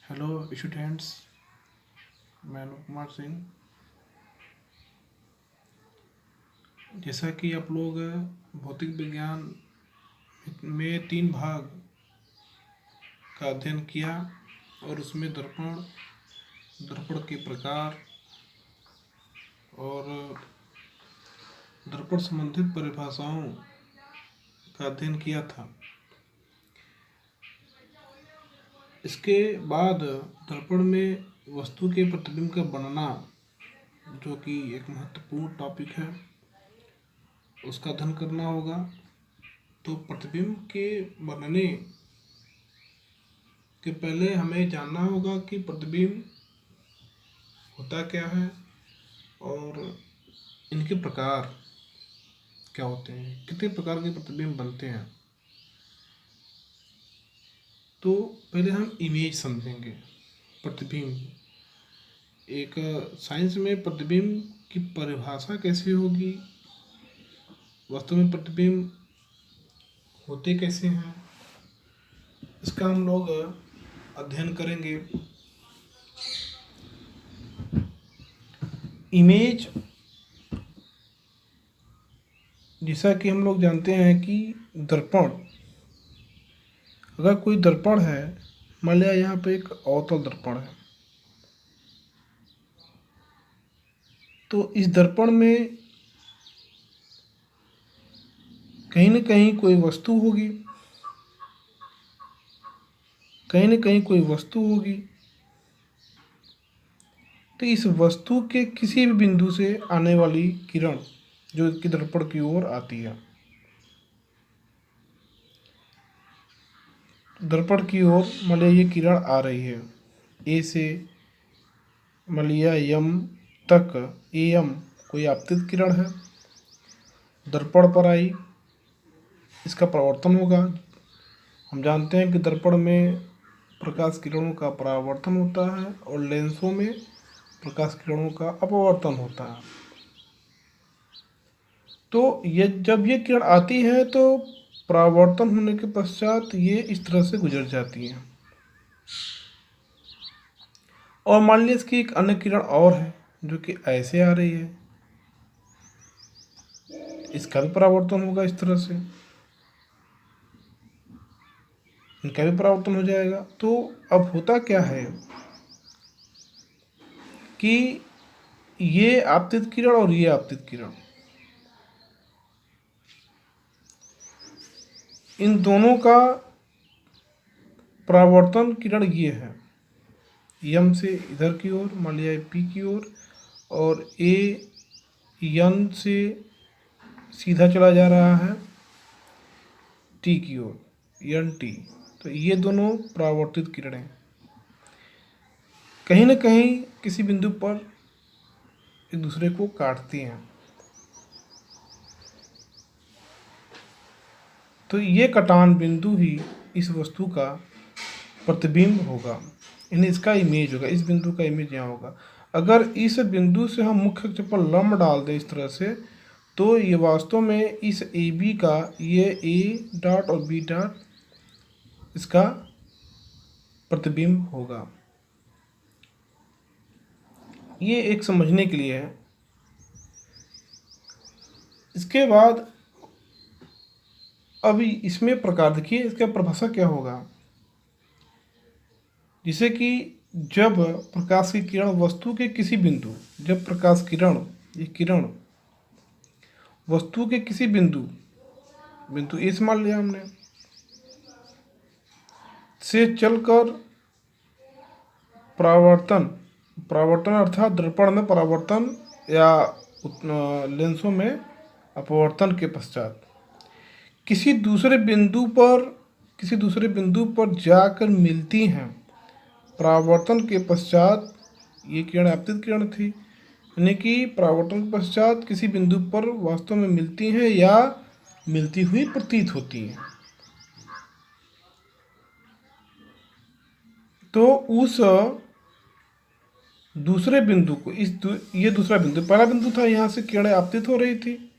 Hello students, मैं अनु कुमार सिंह। जैसा कि आप लोग भौतिक विज्ञान में 3 भाग का अध्ययन किया और उसमें दर्पण दर्पण के प्रकार और दर्पण संबंधित परिभाषाओं का अध्ययन किया था। इसके बाद दर्पण में वस्तु के प्रतिबिंब का बनना, जो कि एक महत्वपूर्ण टॉपिक है, उसका अध्ययन करना होगा। तो प्रतिबिंब के बनने के पहले हमें जानना होगा कि प्रतिबिंब होता क्या है और इनके प्रकार क्या होते हैं, कितने प्रकार के प्रतिबिंब बनते हैं। तो पहले हम इमेज समझेंगे। प्रतिबिंब, एक साइंस में प्रतिबिंब की परिभाषा कैसे होगी, वास्तव में प्रतिबिंब होते कैसे हैं, इसका हम लोग अध्ययन करेंगे। इमेज, जैसा कि हम लोग जानते हैं कि दर्पण, अगर कोई दर्पण है, मान लिया यहाँ पे एक अवतल दर्पण है, तो इस दर्पण में कहीं न कहीं कोई वस्तु होगी, कहीं न कहीं कोई वस्तु होगी। तो इस वस्तु के किसी भी बिंदु से आने वाली किरण जो कि दर्पण की ओर आती है, दर्पण की ओर मान लिया ये किरण आ रही है, ए से मान लिया यम तक, एम कोई आपतित किरण है, दर्पण पर आई, इसका परावर्तन होगा। हम जानते हैं कि दर्पण में प्रकाश किरणों का परावर्तन होता है और लेंसों में प्रकाश किरणों का अपवर्तन होता है। तो ये जब ये किरण आती है तो परावर्तन होने के पश्चात ये इस तरह से गुजर जाती है। और मान लीजिए इसकी एक अन्य किरण और है जो कि ऐसे आ रही है, इसका भी परावर्तन होगा इस तरह से, इनका भी परावर्तन हो जाएगा। तो अब होता क्या है कि ये आपतित किरण और ये आपतित किरण, इन दोनों का परावर्तन किरण ये है, यम से इधर की ओर मान लिया पी की ओर, और ए यन से सीधा चला जा रहा है टी की ओर, यन टी। तो ये दोनों परावर्तित किरणें कहीं न कहीं किसी बिंदु पर एक दूसरे को काटती हैं। तो ये कटान बिंदु ही इस वस्तु का प्रतिबिंब होगा, यानी इसका इमेज होगा, इस बिंदु का इमेज यहाँ होगा। अगर इस बिंदु से हम मुख्य अक्ष पर लंब डाल दें इस तरह से, तो ये वास्तव में इस ए बी का, ये ए डॉट और बी डॉट, इसका प्रतिबिंब होगा। ये एक समझने के लिए है। इसके बाद अभी इसमें प्रकार देखिए, इसका परिभाषा क्या होगा। जिसे कि जब प्रकाश की किरण वस्तु के किसी बिंदु, जब प्रकाश किरण, ये किरण वस्तु के किसी बिंदु ए से मान लिया हमने, से चलकर परावर्तन अर्थात दर्पण में परावर्तन या लेंसों में अपवर्तन के पश्चात किसी दूसरे बिंदु पर जाकर मिलती हैं। परावर्तन के पश्चात ये किरण आपतित किरण थी, यानी कि परावर्तन के पश्चात किसी बिंदु पर वास्तव में मिलती हैं या मिलती हुई प्रतीत होती हैं। तो उस दूसरे बिंदु को, ये दूसरा बिंदु, पहला बिंदु था, यहाँ से किरणें आपतित हो रही थी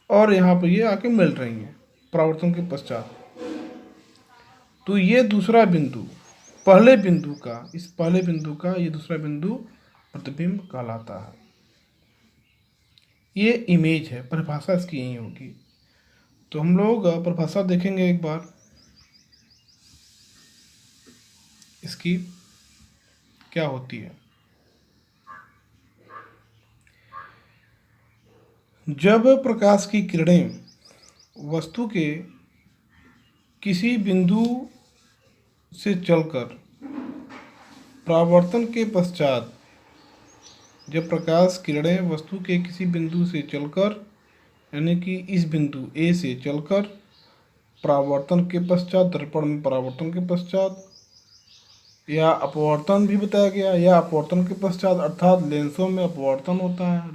और यहाँ पर ये आके मिल रही हैं परावर्तन के पश्चात। तो ये दूसरा बिंदु पहले बिंदु का, इस पहले बिंदु का ये दूसरा बिंदु प्रतिबिंब कहलाता है। ये इमेज है, परिभाषा इसकी यही होगी। तो हम लोग परिभाषा देखेंगे एक बार इसकी क्या होती है। जब प्रकाश की किरणें वस्तु के किसी बिंदु से चलकर परावर्तन के पश्चात, जब प्रकाश किरणें वस्तु के किसी बिंदु से चलकर, यानी कि इस बिंदु ए से चलकर परावर्तन के पश्चात, दर्पण में परावर्तन के पश्चात, या अपवर्तन भी बताया गया, या अपवर्तन के पश्चात अर्थात लेंसों में अपवर्तन होता है,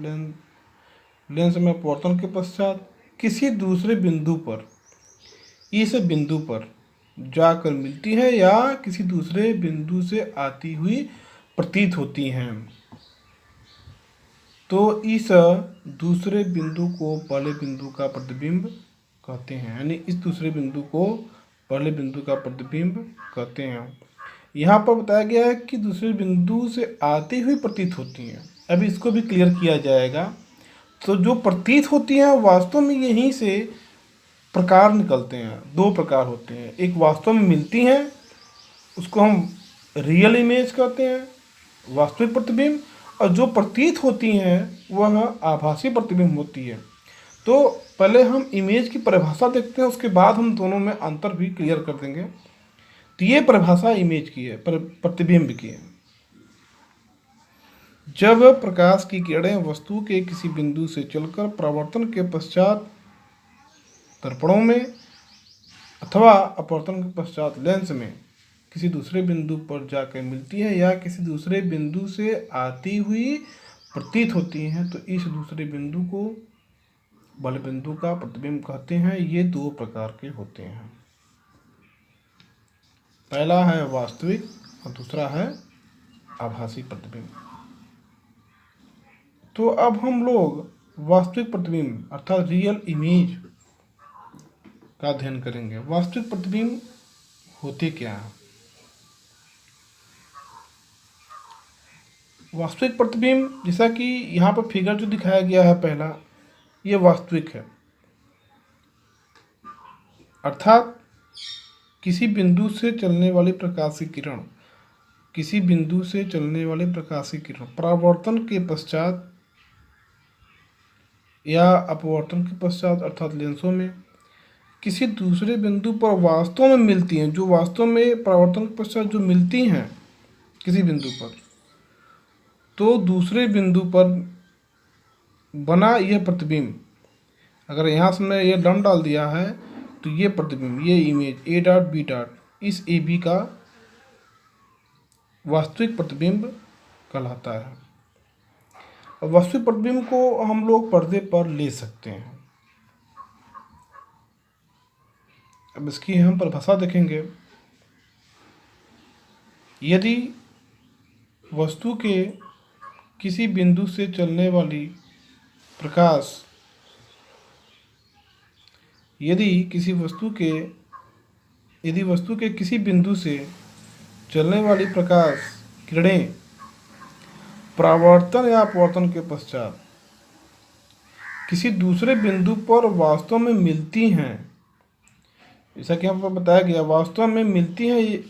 लेंस में अपवर्तन के पश्चात किसी दूसरे बिंदु पर, इस बिंदु पर जाकर मिलती है या किसी दूसरे बिंदु से आती हुई प्रतीत होती हैं, तो इस दूसरे बिंदु को पहले बिंदु का प्रतिबिंब कहते हैं। यानी इस दूसरे बिंदु को पहले बिंदु का प्रतिबिंब कहते हैं। यहाँ पर बताया गया है कि दूसरे बिंदु से आती हुई प्रतीत होती हैं। अभी इसको भी क्लियर किया जाएगा। तो जो प्रतीत होती हैं वास्तव में यहीं से प्रकार निकलते हैं। दो प्रकार होते हैं, एक वास्तव में मिलती हैं, उसको हम रियल इमेज कहते हैं, वास्तविक प्रतिबिंब, और जो प्रतीत होती हैं वह आभासी प्रतिबिंब होती है। तो पहले हम इमेज की परिभाषा देखते हैं, उसके बाद हम दोनों में अंतर भी क्लियर कर देंगे। तो ये परिभाषा इमेज की है, प्रतिबिंब की है। जब प्रकाश की किरणें वस्तु के किसी बिंदु से चलकर परावर्तन के पश्चात दर्पणों में अथवा अपवर्तन के पश्चात लेंस में किसी दूसरे बिंदु पर जाकर मिलती है या किसी दूसरे बिंदु से आती हुई प्रतीत होती हैं, तो इस दूसरे बिंदु को बल बिंदु का प्रतिबिंब कहते हैं। ये दो प्रकार के होते हैं, पहला है वास्तविक और दूसरा है आभासी प्रतिबिंब। तो अब हम लोग वास्तविक प्रतिबिंब अर्थात रियल इमेज का अध्ययन करेंगे। वास्तविक प्रतिबिंब होते क्या हैं? वास्तविक प्रतिबिंब, जैसा कि यहाँ पर फिगर जो दिखाया गया है पहला, ये वास्तविक है। अर्थात किसी बिंदु से चलने वाली प्रकाशीय किरण, किसी बिंदु से चलने वाली प्रकाशीय किरण परावर्तन के पश्चात या अपवर्तन के पश्चात अर्थात लेंसों में किसी दूसरे बिंदु पर वास्तव में मिलती हैं, जो वास्तव में परावर्तन के पश्चात जो मिलती हैं किसी बिंदु पर, तो दूसरे बिंदु पर बना यह प्रतिबिंब, अगर यहाँ से मैं ये डम डाल दिया है तो ये प्रतिबिंब, ये image A dot B dot, इस ए बी का वास्तविक प्रतिबिंब कहलाता है। और वास्तविक प्रतिबिंब को हम लोग पर्दे पर ले सकते हैं। अब इसकी हम परिभाषा देखेंगे। यदि वस्तु के किसी बिंदु से चलने वाली प्रकाश, यदि वस्तु के किसी बिंदु से चलने वाली प्रकाश किरणें परावर्तन या अपवर्तन के पश्चात किसी दूसरे बिंदु पर वास्तव में मिलती हैं, जैसा कि यहाँ पर बताया गया वास्तव में मिलती हैं,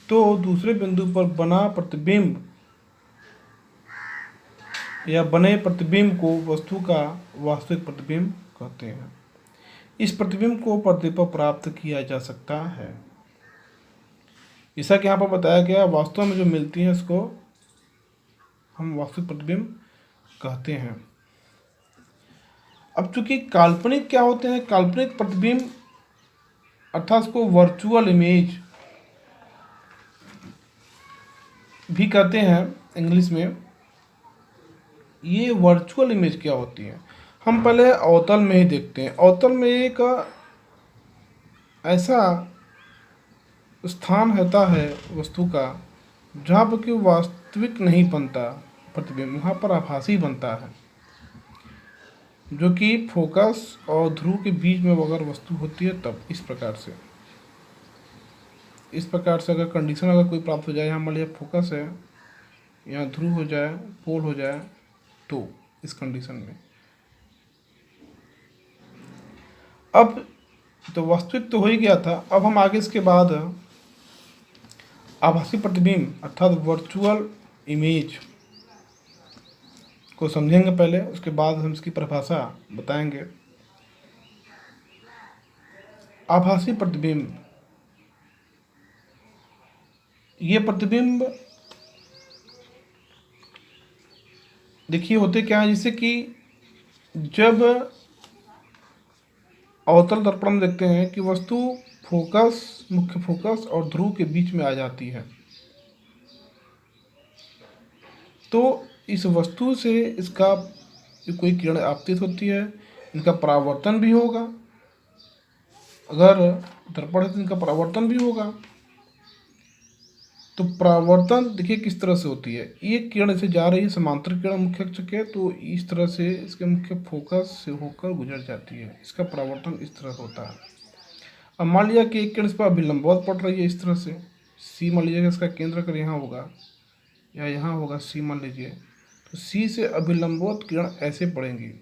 तो दूसरे बिंदु पर बना प्रतिबिंब या बने प्रतिबिंब को वस्तु का वास्तविक प्रतिबिंब कहते हैं। इस प्रतिबिंब को पर्दे पर प्राप्त किया जा सकता है। जैसा कि यहाँ पर बताया गया वास्तव में जो मिलती हैं इसको हम वास्तविक प्रतिबिंब कहते हैं। अब चूंकि काल्पनिक क्या होते हैं, काल्पनिक प्रतिबिंब अर्थात इसको वर्चुअल इमेज भी कहते हैं इंग्लिश में। ये वर्चुअल इमेज क्या होती है, हम पहले अवतल में ही देखते हैं। अवतल में एक ऐसा स्थान होता है वस्तु का जहाँ पर कि वास्तविक नहीं बनता प्रतिबिंब, वहाँ पर आभासी बनता है, जो कि फोकस और ध्रुव के बीच में अगर वस्तु होती है तब। इस प्रकार से इस प्रकार से अगर कंडीशन अगर कोई प्राप्त हो जाए, यहाँ मान लिया फोकस है, यहाँ ध्रुव हो जाए, पोल हो जाए, तो इस कंडीशन में अब तो वास्तविक तो हो ही गया था। अब हम आगे इसके बाद आभासी प्रतिबिंब अर्थात वर्चुअल इमेज को समझेंगे पहले, उसके बाद हम इसकी परिभाषा बताएंगे। आभासी प्रतिबिंब, ये प्रतिबिंब देखिए होते क्या है, जैसे कि जब अवतल दर्पण में देखते हैं कि वस्तु फोकस, मुख्य फोकस और ध्रुव के बीच में आ जाती है, तो इस वस्तु से इसका कोई किरण आपतित होती है, इनका परावर्तन भी होगा। अगर दर्पण है तो इनका परावर्तन भी होगा। तो परावर्तन देखिए किस तरह से होती है, ये किरण से जा रही है समांतर किरण मुख्य अक्ष के, तो इस तरह से इसके मुख्य फोकस से होकर गुजर जाती है, इसका परावर्तन इस तरह होता है। अब मान लिया कि एक किरण इस पर अभिलंबवत पड़ रही है इस तरह से, सी मान लीजिएगा, इसका केंद्र अगर यहाँ होगा या यहाँ होगा, सी मान लीजिए, तो सी से अभिलंबवत किरण ऐसे पड़ेंगी,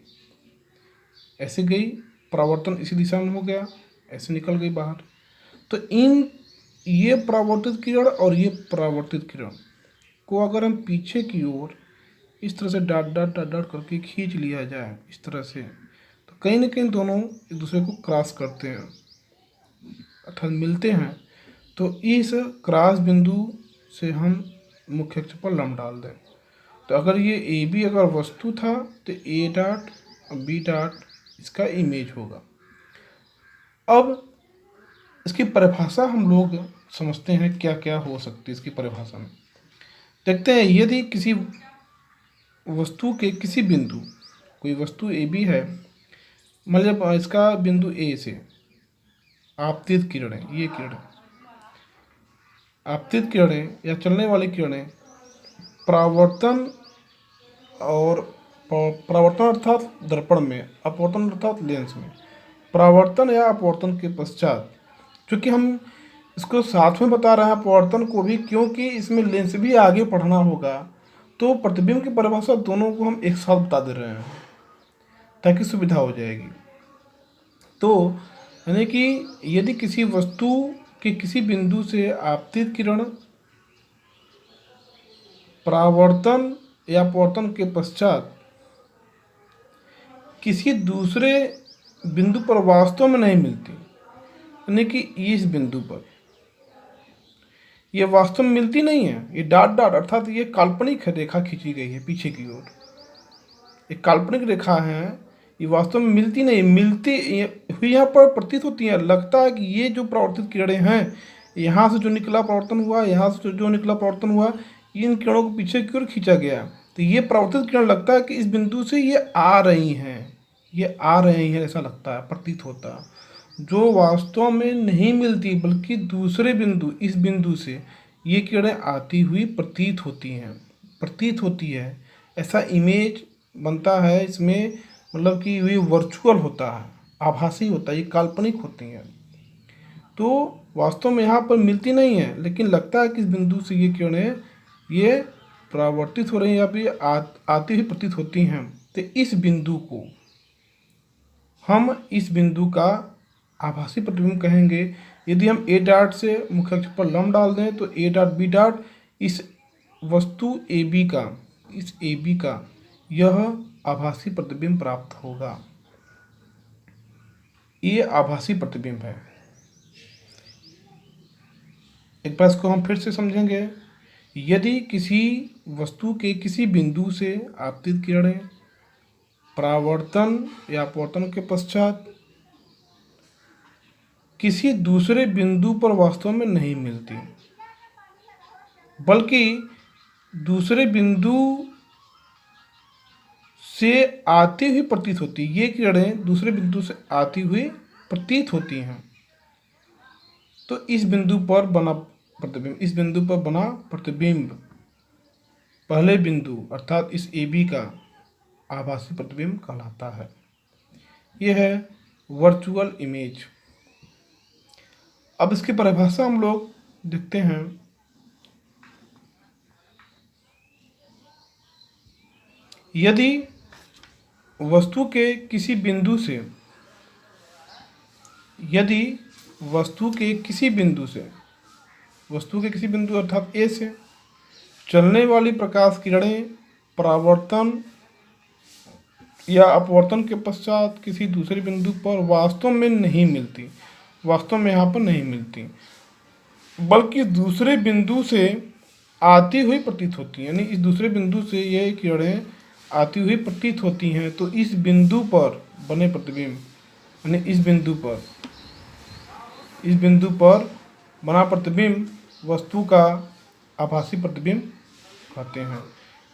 ऐसे गई, परावर्तन इसी दिशा में हो गया, ऐसे निकल गई बाहर। तो ये परावर्तित किरण और ये परावर्तित किरण को अगर हम पीछे की ओर इस तरह से डॉट डॉट डॉट डॉट करके खींच लिया जाए इस तरह से, तो कहीं ना कहीं दोनों एक दूसरे को क्रॉस करते हैं अर्थात मिलते हैं। तो इस क्रॉस बिंदु से हम मुख्य अक्ष पर लंब डाल दें, तो अगर ये ए बी अगर वस्तु था तो ए डॉट और बी डॉट इसका इमेज होगा। अब इसकी परिभाषा हम लोग समझते हैं क्या क्या हो सकती है इसकी परिभाषा में। देखते हैं, यदि किसी वस्तु के किसी बिंदु, कोई वस्तु ए बी है, मतलब इसका बिंदु ए से आपतित किरणें, ये किरणें आपतित किरणें या चलने वाली किरणें परावर्तन और परावर्तन अर्थात दर्पण में, अपवर्तन अर्थात लेंस में, परावर्तन या अपवर्तन के पश्चात, क्योंकि हम इसको साथ में बता रहे हैं अपवर्तन को भी, क्योंकि इसमें लेंस भी आगे पढ़ना होगा, तो प्रतिबिंब की परिभाषा दोनों को हम एक साथ बता दे रहे हैं ताकि सुविधा हो जाएगी। तो यानी कि यदि किसी वस्तु के किसी बिंदु से आपतित किरण परावर्तन या अपवर्तन के पश्चात किसी दूसरे बिंदु पर वास्तव में नहीं मिलती, यानी कि इस बिंदु पर ये वास्तव में मिलती नहीं है, ये डॉट डॉट अर्थात ये काल्पनिक रेखा खींची गई है पीछे की ओर, एक काल्पनिक रेखा है, ये वास्तव में मिलती नहीं, मिलती हुई यहाँ पर प्रतीत होती है। लगता है कि ये जो परावर्तित किरणें हैं, यहाँ से जो निकला परावर्तन हुआ, यहाँ से जो निकला परावर्तन हुआ, इन किरणों को पीछे की ओर खींचा गया, तो ये परावर्तित किरण लगता है कि इस बिंदु से ये आ रही हैं, ये आ रही हैं, ऐसा लगता है, प्रतीत होता है, जो वास्तव में नहीं मिलती, बल्कि दूसरे बिंदु, इस बिंदु से ये किरणें आती हुई प्रतीत होती हैं, प्रतीत होती है, ऐसा इमेज बनता है इसमें, मतलब कि ये वर्चुअल होता है, आभासी होता है, ये काल्पनिक होती हैं, तो वास्तव में यहाँ पर मिलती नहीं है, लेकिन लगता है कि इस बिंदु से ये किरणें ये परावर्तित हो रही हैं या फिर आती हुई प्रतीत होती हैं। तो इस बिंदु को हम इस बिंदु का आभासी प्रतिबिंब कहेंगे। यदि हम ए डॉट से मुख्य अक्ष पर लंब डाल दें तो ए डॉट बी डॉट इस वस्तु ए बी का, इस ए बी का यह आभासी प्रतिबिंब प्राप्त होगा। ये आभासी प्रतिबिंब है। एक बार इसको हम फिर से समझेंगे। यदि किसी वस्तु के किसी बिंदु से आपतित किरणें परावर्तन या अपवर्तन के पश्चात किसी दूसरे बिंदु पर वास्तव में नहीं मिलती, बल्कि दूसरे बिंदु से आती हुई प्रतीत होती, ये किरणें दूसरे बिंदु से आती हुई प्रतीत होती हैं, तो इस बिंदु पर बना प्रतिबिंब, इस बिंदु पर बना प्रतिबिंब पहले बिंदु अर्थात इस ए बी का आभासी प्रतिबिंब कहलाता है। यह है वर्चुअल इमेज। अब इसकी परिभाषा हम लोग देखते हैं। यदि वस्तु के किसी बिंदु से अर्थात ए से चलने वाली प्रकाश किरणें परावर्तन या अपवर्तन के पश्चात किसी दूसरे बिंदु पर वास्तव में यहाँ पर नहीं मिलती, बल्कि दूसरे बिंदु से आती हुई प्रतीत होती हैं। यानी इस दूसरे बिंदु से ये किरणें आती हुई प्रतीत होती हैं, तो इस बिंदु पर बने प्रतिबिंब, यानी इस बिंदु पर बना प्रतिबिंब वस्तु का आभासी प्रतिबिंब कहते हैं।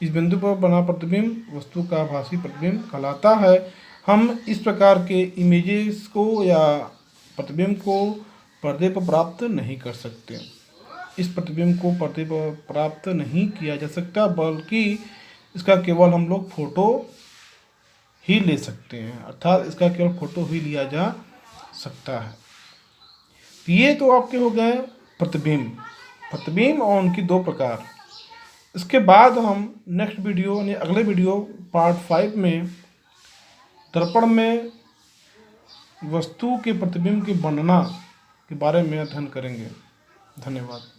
इस बिंदु पर बना प्रतिबिंब वस्तु का आभासी प्रतिबिंब कहलाता है। हम इस प्रकार के इमेजेस को या प्रतिबिंब को पर्दे पर प्राप्त नहीं कर सकते। इस प्रतिबिंब को पर्दे पर प्राप्त नहीं किया जा सकता, बल्कि इसका केवल हम लोग फोटो ही ले सकते हैं, अर्थात इसका केवल फोटो ही लिया जा सकता है। ये तो आपके हो गए प्रतिबिंब और उनकी दो प्रकार। इसके बाद हम नेक्स्ट वीडियो यानी अगले वीडियो पार्ट 5 में दर्पण में वस्तु के प्रतिबिंब की वर्णना के बारे में अध्ययन करेंगे। धन्यवाद।